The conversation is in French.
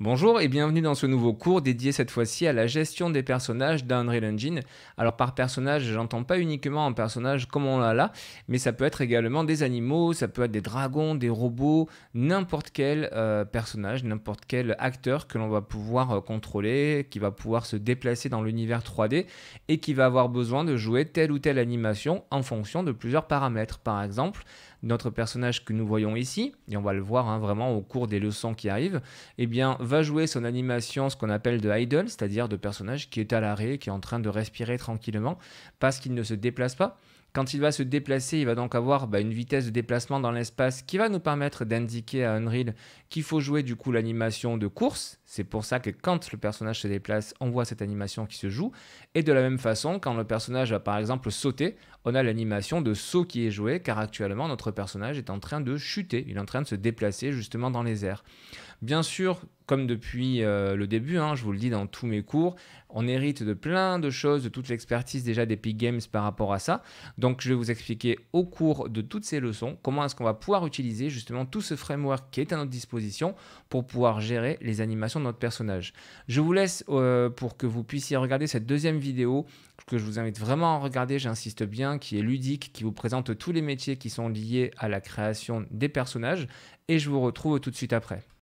Bonjour et bienvenue dans ce nouveau cours dédié cette fois-ci à la gestion des personnages d'Unreal Engine. Alors par personnage, j'entends pas uniquement un personnage comme on l'a là, mais ça peut être également des animaux, ça peut être des dragons, des robots, n'importe quel personnage, n'importe quel acteur que l'on va pouvoir contrôler, qui va pouvoir se déplacer dans l'univers 3D et qui va avoir besoin de jouer telle ou telle animation en fonction de plusieurs paramètres. Par exemple, notre personnage que nous voyons ici, et on va le voir vraiment au cours des leçons qui arrivent, eh bien, va jouer son animation, ce qu'on appelle de idle, c'est-à-dire de personnage qui est à l'arrêt, qui est en train de respirer tranquillement, parce qu'il ne se déplace pas. Quand il va se déplacer, il va donc avoir une vitesse de déplacement dans l'espace qui va nous permettre d'indiquer à Unreal qu'il faut jouer du coup l'animation de course. C'est pour ça que quand le personnage se déplace, on voit cette animation qui se joue. Et de la même façon, quand le personnage va par exemple sauter, on a l'animation de saut qui est jouée, car actuellement notre personnage est en train de chuter, il est en train de se déplacer justement dans les airs. Bien sûr, comme depuis le début, je vous le dis dans tous mes cours, on hérite de plein de choses, de toute l'expertise déjà d'Epic Games par rapport à ça. Donc je vais vous expliquer au cours de toutes ces leçons comment est-ce qu'on va pouvoir utiliser justement tout ce framework qui est à notre disposition pour pouvoir gérer les animations de notre personnage. Je vous laisse pour que vous puissiez regarder cette deuxième vidéo que je vous invite vraiment à regarder, j'insiste bien, qui est ludique, qui vous présente tous les métiers qui sont liés à la création des personnages et je vous retrouve tout de suite après.